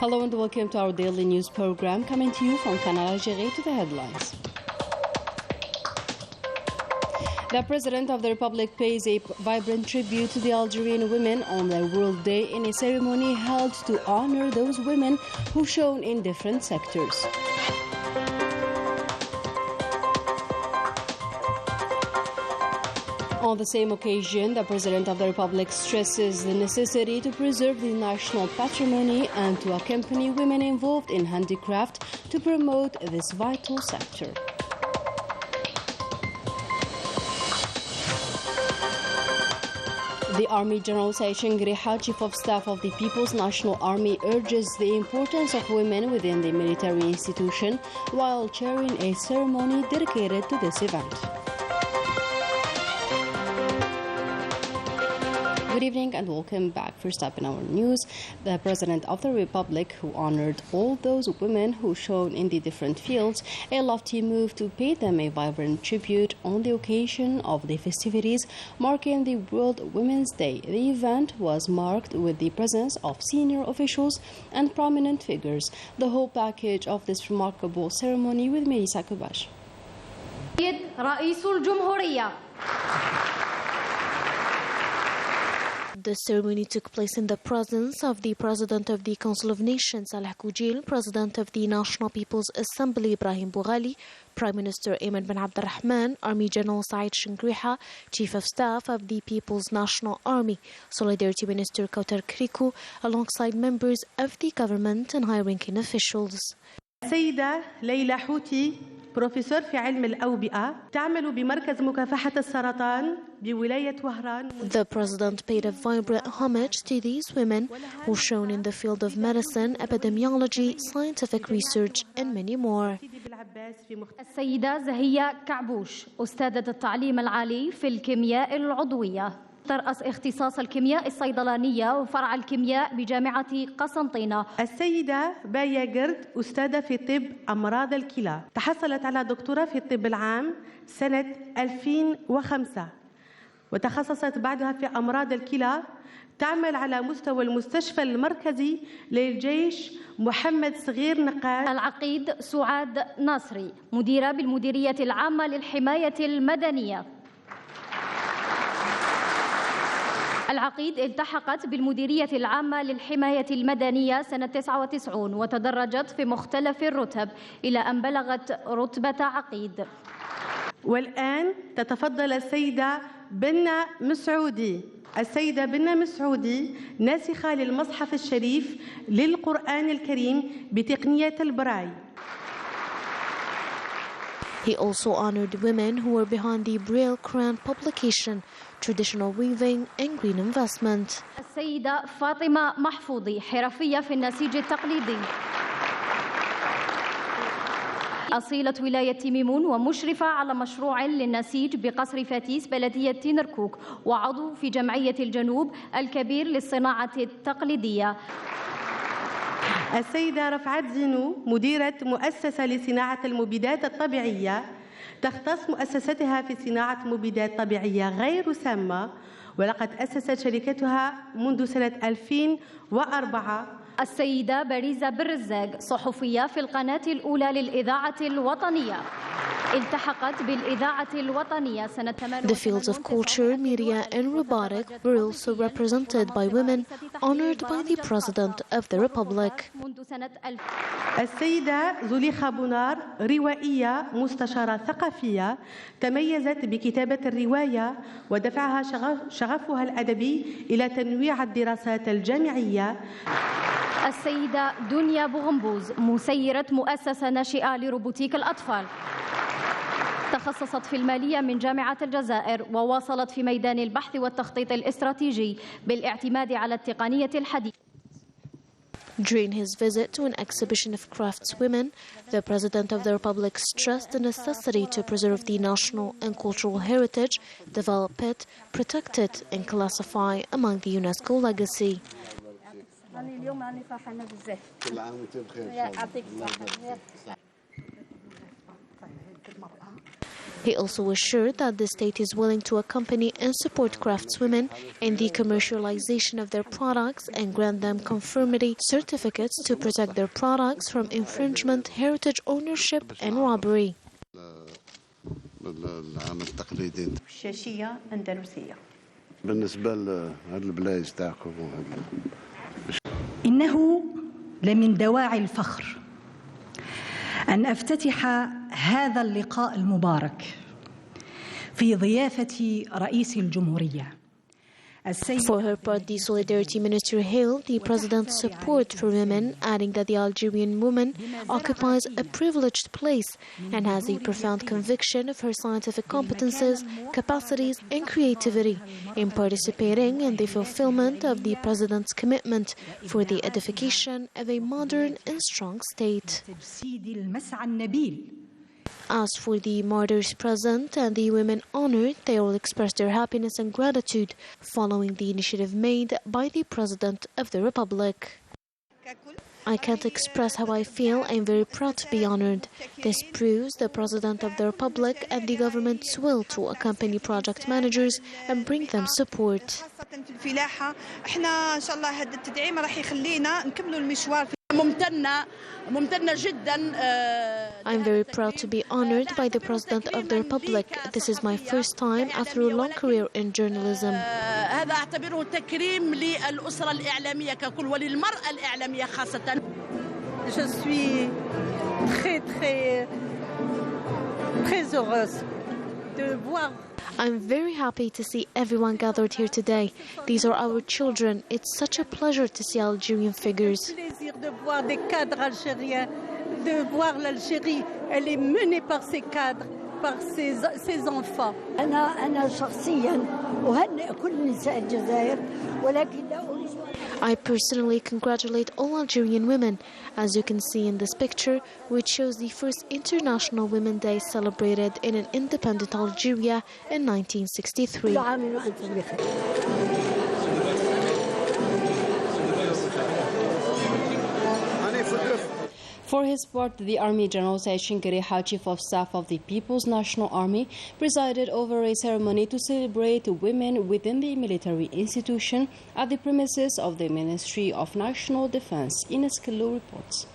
Hello and welcome to our daily news program, coming to you from Canal, Algérie. To the headlines. The President of the Republic pays a vibrant tribute to the Algerian women on their World Day in a ceremony held to honor those women who shone in different sectors. On the same occasion, the President of the Republic stresses the necessity to preserve the national patrimony and to accompany women involved in handicraft to promote this vital sector. The Army General Saïd Ngriha, Chief of Staff of the People's National Army, urges the importance of women within the military institution while chairing a ceremony dedicated to this event. Good evening and welcome back. First up in our news, the President of the Republic, who honored all those women who shone in the different fields, a lofty move to pay them a vibrant tribute on the occasion of the festivities marking the World Women's Day. The event was marked with the presence of senior officials and prominent figures. The whole package of this remarkable ceremony with Melissa Kubash. The ceremony took place in the presence of the President of the Council of Nations, Salah Koujil, President of the National People's Assembly, Ibrahim Boughali, Prime Minister Ayman bin Abdurrahman, Army General Saïd Ngriha, Chief of Staff of the People's National Army, Solidarity Minister Kautar Kriku, alongside members of the government and high-ranking officials. السيدة ليلى حوتي بروفيسور في علم الأوبئة تعمل بمركز مكافحة السرطان بولاية وهران. The President paid a vibrant homage to these women who shone in the field of medicine, epidemiology, scientific research and many more. السيدة زهية كعبوش أستاذة التعليم العالي في الكيمياء العضوية، ترأس اختصاص الكيمياء الصيدلانية وفرع الكيمياء بجامعة قسنطينة. السيدة بايا قرد أستاذة في طب أمراض الكلى، تحصلت على دكتوراه في الطب العام سنة 2005 وتخصصت بعدها في أمراض الكلى. تعمل على مستوى المستشفى المركزي للجيش محمد صغير نقاد. العقيد سعاد ناصري مديرة بالمديرية العامة للحماية المدنية. العقيد التحقت بالمديرية العامة للحماية المدنية سنة 99 وتدرجت في مختلف الرتب إلى أن بلغت رتبة عقيد. والآن تتفضل السيدة بنة مسعودي. السيدة بنة مسعودي ناسخة للمصحف الشريف للقرآن الكريم بتقنية البراي. He also honored women who were behind the Braille Quran publication, traditional weaving and green investment. السيدة فاطمة محفوظي حرفية في النسيج التقليدي، أصيلة ولاية تيميمون ومشرفة على مشروع للنسيج بقصر فتيس بلدية نركوك وعضو في جمعية الجنوب الكبير للصناعة التقليدية. السيدة رفعت زينو مديرة مؤسسة لصناعة المبيدات الطبيعية، تختص مؤسستها في صناعة مبيدات طبيعية غير سامة ولقد أسست شركتها منذ سنة 2004. السيدة باريزة بالرزاق صحفية في القناة الأولى للإذاعة الوطنية، التحقت بالإذاعة الوطنية سنة 88. The fields of culture, media and robotic were also represented by women honored by the President of the Republic. السيدة زليخة بونار روائية مستشارة ثقافية تميزت بكتابة الرواية ودفعها شغفها الأدبي إلى تنويع الدراسات الجامعية. السيدة دنيا بوغمبوز مسيرة مؤسسة ناشئة لروبوتيك الأطفال، تخصصت في المالية من جامعة الجزائر وواصلت في ميدان البحث والتخطيط الاستراتيجي بالاعتماد على التقنية الحديثة. During his visit to an exhibition of craftswomen, the President of the Republic stressed the necessity to preserve the national and cultural heritage, develop it, protect it, and classify among the UNESCO legacy. اليوم راني فرحانة بزاف. كل عام وانت بخير. يعطيك الصحة. He also assured that the state is willing to accompany and support craftswomen in the commercialization of their products and grant them conformity certificates to protect their products from infringement, heritage ownership, and robbery. العمل التقليدي الشاشية أندلسية. بالنسبة لهذه البلايص تاعكم إنه لمن دواعي الفخر أن أفتتح هذا اللقاء المبارك في ضيافة رئيس الجمهورية. For her part, the Solidarity Minister hailed the President's support for women, adding that the Algerian woman occupies a privileged place and has a profound conviction of her scientific competences, capacities, and creativity in participating in the fulfillment of the President's commitment for the edification of a modern and strong state. As for the martyrs present and the women honored, they all expressed their happiness and gratitude following the initiative made by the President of the Republic. I can't express how I feel. I'm very proud to be honored. This proves the President of the Republic and the government's will to accompany project managers and bring them support. I'm very proud to be honored by the President of the Republic. This is my first time after a long career in journalism. Je suis très heureuse de voir. I'm very happy to see everyone gathered here today. These are our children. It's such a pleasure to see Algerian figures. Plaisir de voir des cadres algériens, de voir l'Algérie. Elle est menée par ces cadres, par ces enfants. أنا شخصياً أهنئ كل نساء الجزائر ولكن لا أريد. I personally congratulate all Algerian women. As you can see in this picture, which shows the first International Women's Day celebrated in an independent Algeria in 1963. For his part, the Army General Said Chinkereha, Chief of Staff of the People's National Army, presided over a ceremony to celebrate women within the military institution at the premises of the Ministry of National Defense. Ines Kello reports.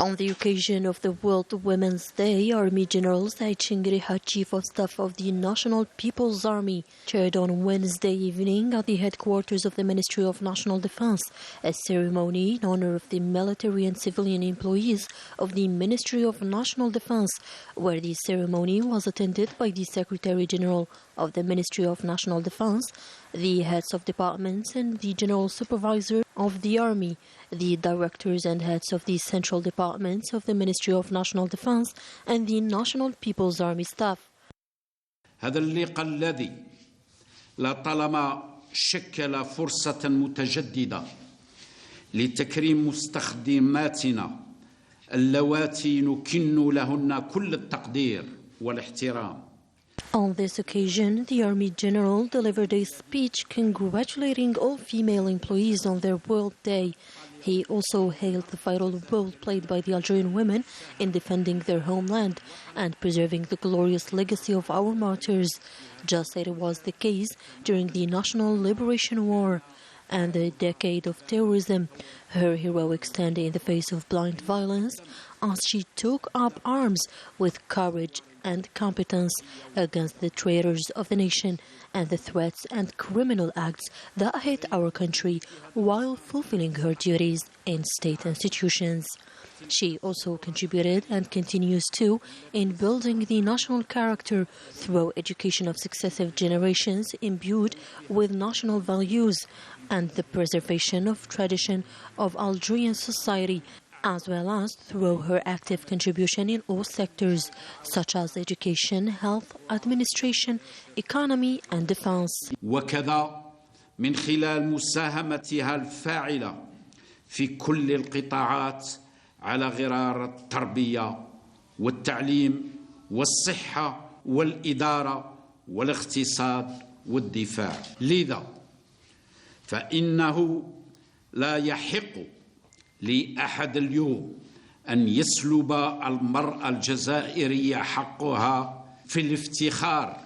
On the occasion of the World Women's Day, Army General Said Chinkereha, Chief of Staff of the National People's Army, chaired on Wednesday evening at the headquarters of the Ministry of National Defense a ceremony in honor of the military and civilian employees of the Ministry of National Defense, where the ceremony was attended by the Secretary General of the Ministry of National Defense, the heads of departments and the General Supervisor of the Army, the directors and heads of the central departments of the Ministry of National Defense and the National People's Army staff. هذا اللقاء الذي لطالما شكل فرصة متجددة لتكريم مستخدماتنا اللواتي نكن لهن كل التقدير والاحترام. On this occasion, the Army General delivered a speech congratulating all female employees on their World Day. He also hailed the vital role played by the Algerian women in defending their homeland and preserving the glorious legacy of our martyrs, just as it was the case during the National Liberation War and the decade of terrorism. Her heroic stand in the face of blind violence as she took up arms with courage and competence against the traitors of the nation and the threats and criminal acts that hit our country while fulfilling her duties in state institutions. She also contributed and continues to in building the national character through education of successive generations imbued with national values and the preservation of tradition of Algerian society, as well as through her active contribution in all sectors, such as education, health, administration, economy, and defense. وكذا من خلال مساهمتها الفاعلة في كل القطاعات على غرار التربية والتعليم والصحة والإدارة والاقتصاد والدفاع. لذا فإنه لا يحق لأحد اليوم أن يسلب المرأة الجزائرية حقها في الافتخار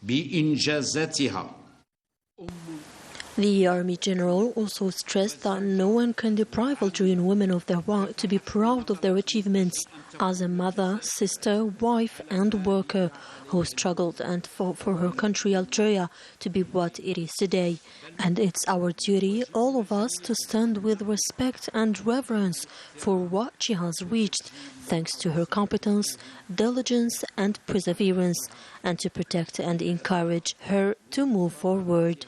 بإنجازاتها. The Army General also stressed that no one can deprive Algerian women of their right to be proud of their achievements as a mother, sister, wife and worker who struggled and fought for her country Algeria to be what it is today. And it's our duty, all of us, to stand with respect and reverence for what she has reached, thanks to her competence, diligence and perseverance, and to protect and encourage her to move forward.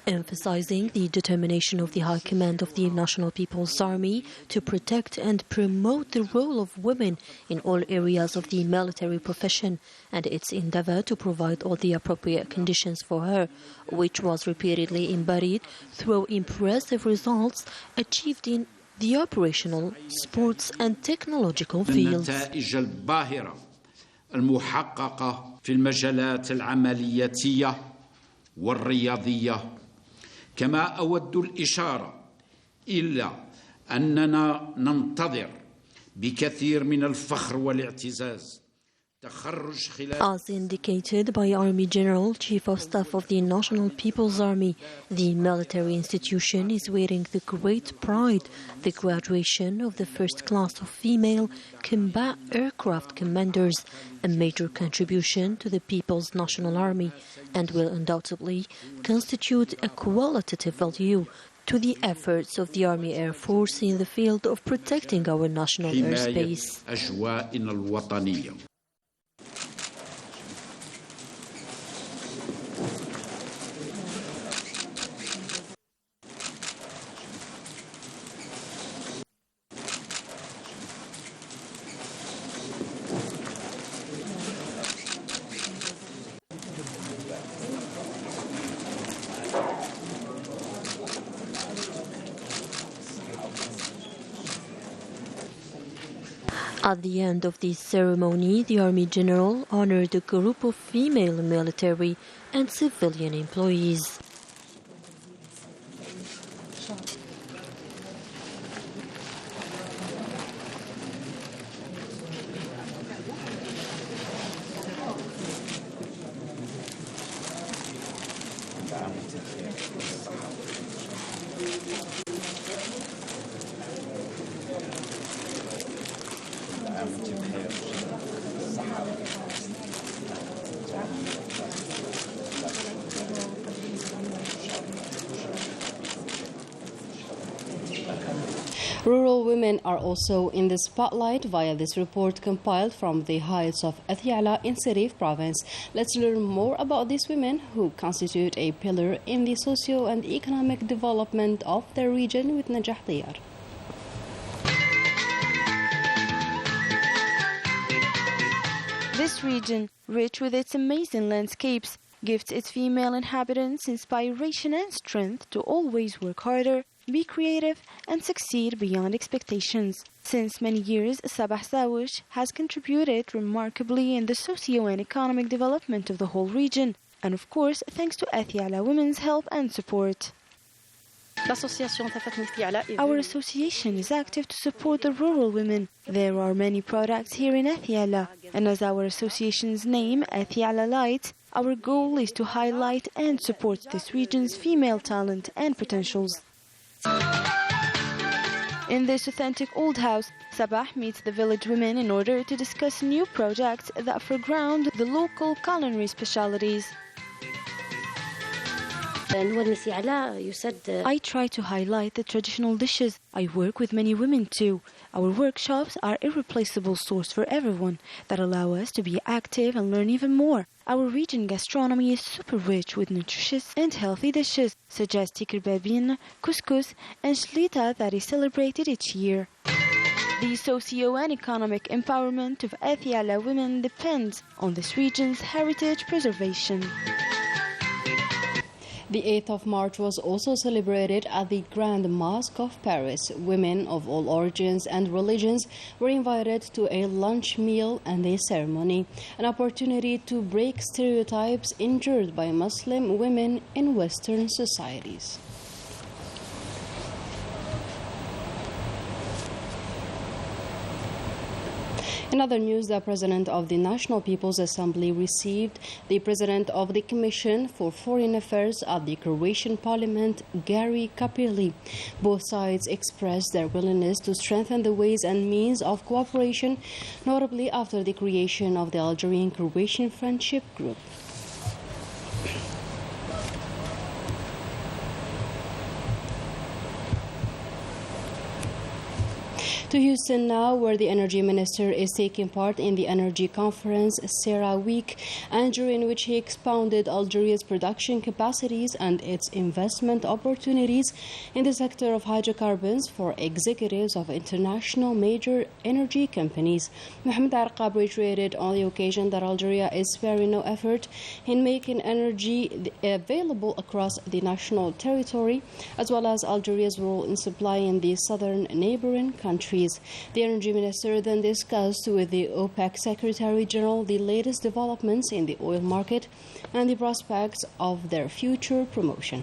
Emphasizing the determination of the High Command of the National People's Army to protect and promote the role of women in all areas of the military profession and its endeavor to provide all the appropriate conditions for her, which was repeatedly embodied through impressive results achieved in the operational, sports and technological fields. النتائج الباهرة المحققة في المجالات العملياتية والرياضية. كما أود الإشارة إلى أننا ننتظر بكثير من الفخر والاعتزاز تخرج خلال. As indicated by Army General, Chief of Staff of the National People's Army, the military institution is waiting with great pride the graduation of the first class of female combat aircraft commanders, a major contribution to the People's National Army, and will undoubtedly constitute a qualitative value to the efforts of the Army Air Force in the field of protecting our national airspace. أجوائنا الوطنية. At the end of the ceremony, the Army General honored a group of female military and civilian employees. Rural women are also in the spotlight via this report compiled from the heights of Athiala in Serif province. Let's learn more about these women who constitute a pillar in the socio and economic development of their region with Najah Tiyar. This region, rich with its amazing landscapes, gives its female inhabitants inspiration and strength to always work harder, be creative and succeed beyond expectations. Since many years, Sabah Sawish has contributed remarkably in the socio and economic development of the whole region, and of course thanks to Athiala Women's help and support. Our association is active to support the rural women. There are many products here in Athiala, and as our association's name, Athiala Light, our goal is to highlight and support this region's female talent and potentials. In this authentic old house, Sabah meets the village women in order to discuss new projects that foreground the local culinary specialities. I try to highlight the traditional dishes. I work with many women too. Our workshops are an irreplaceable source for everyone that allow us to be active and learn even more. Our region gastronomy is super rich with nutritious and healthy dishes such as tikir babin, couscous and shlita that is celebrated each year. The socio and economic empowerment of Athiala women depends on this region's heritage preservation. The 8th of March was also celebrated at the Grand Mosque of Paris. Women of all origins and religions were invited to a lunch meal and a ceremony, an opportunity to break stereotypes endured by Muslim women in Western societies. In other news, the President of the National People's Assembly received the President of the Commission for Foreign Affairs at the Croatian Parliament, Gari Capelli. Both sides expressed their willingness to strengthen the ways and means of cooperation, notably after the creation of the Algerian-Croatian Friendship Group. To Houston now, where the Energy Minister is taking part in the Energy Conference Sarah Week, and during which he expounded Algeria's production capacities and its investment opportunities in the sector of hydrocarbons for executives of international major energy companies. Mohamed Arqab reiterated on the occasion that Algeria is sparing no effort in making energy available across the national territory, as well as Algeria's role in supplying the southern neighboring countries. The Energy Minister then discussed with the OPEC Secretary General the latest developments in the oil market and the prospects of their future promotion.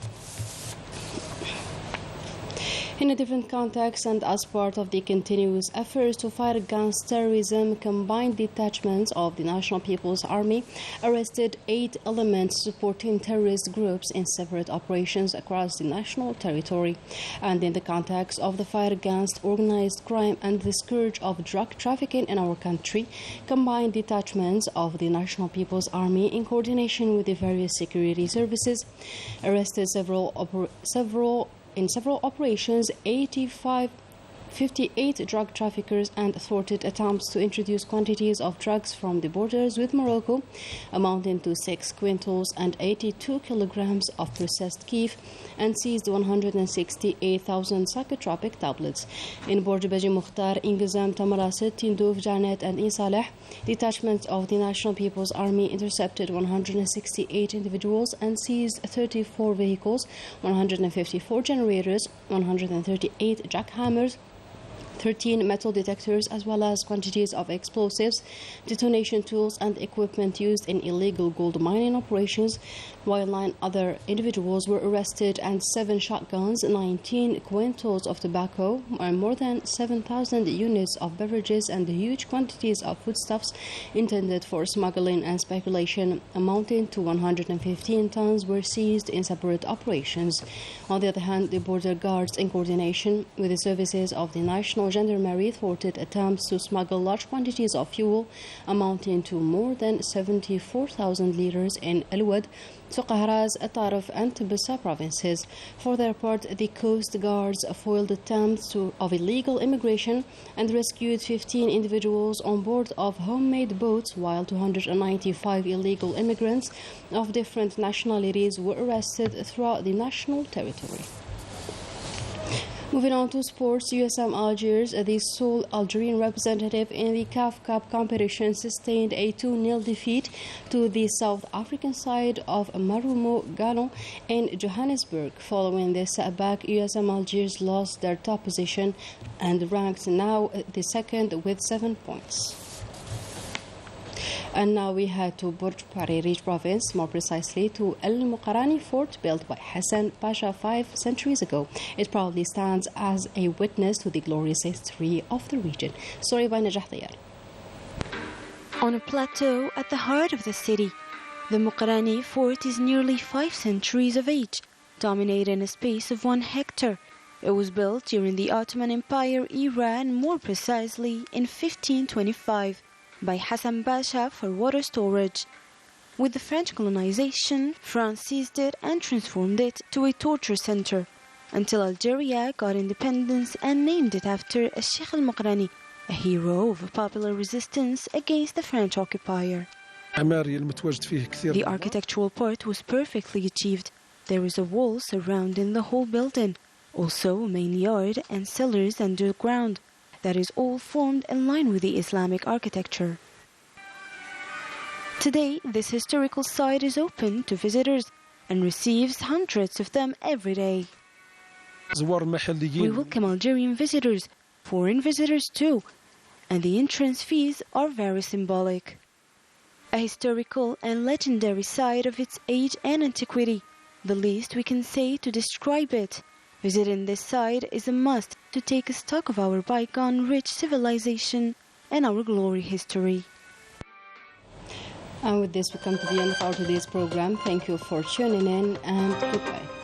In a different context and as part of the continuous efforts to fight against terrorism, combined detachments of the National People's Army arrested 8 elements supporting terrorist groups in separate operations across the national territory. And in the context of the fight against organized crime and the scourge of drug trafficking in our country, combined detachments of the National People's Army, in coordination with the various security services, arrested in several operations 58 drug traffickers and thwarted attempts to introduce quantities of drugs from the borders with Morocco, amounting to 6 quintals and 82 kilograms of processed keef, and seized 168,000 psychotropic tablets. In Bordebeji Mukhtar, Ingizam, Tamaraset, Tindouf, Janet, and Insaleh, detachments of the National People's Army intercepted 168 individuals and seized 34 vehicles, 154 generators, 138 jackhammers, 13 metal detectors, as well as quantities of explosives, detonation tools, and equipment used in illegal gold mining operations, while 9 other individuals were arrested and 7 shotguns, 19 quintals of tobacco, and more than 7,000 units of beverages and huge quantities of foodstuffs intended for smuggling and speculation, amounting to 115 tons, were seized in separate operations. On the other hand, the border guards, in coordination with the services of the National Gendarmerie, thwarted attempts to smuggle large quantities of fuel amounting to more than 74,000 liters in Elwad, Soqahraz, Ataraf, and Tibisa provinces. For their part, the Coast Guards foiled attempts of illegal immigration and rescued 15 individuals on board of homemade boats, while 295 illegal immigrants of different nationalities were arrested throughout the national territory. Moving on to sports, USM Algiers, the sole Algerian representative in the CAF Cup competition, sustained a 2-0 defeat to the South African side of Marumo Gallon in Johannesburg. Following this setback, USM Algiers lost their top position and ranked now the second with 7 points. And now we head to Burj Paririj province, more precisely to El Muqarani fort built by Hassan Pasha 5 centuries ago. It proudly stands as a witness to the glorious history of the region. Story by Najah Dayar. On a plateau at the heart of the city, the Muqarani fort is nearly 5 centuries of age, dominating a space of 1 hectare. It was built during the Ottoman Empire era, and more precisely in 1525. By Hassan Pasha for water storage. With the French colonization, France seized it and transformed it to a torture center, until Algeria got independence and named it after Sheikh al-Muqrani, a hero of popular resistance against the French occupier. The architectural part was perfectly achieved. There is a wall surrounding the whole building, also a main yard and cellars underground. That is all formed in line with the Islamic architecture. Today, this historical site is open to visitors. and receives hundreds of them every day. We welcome Algerian visitors, foreign visitors too, and the entrance fees are very symbolic. A historical and legendary side of its age and antiquity, the least we can say to describe it. Visiting this site is a must to take stock of our bygone-rich civilization and our glory history. And with this, we come to the end of our today's program. Thank you for tuning in, and goodbye.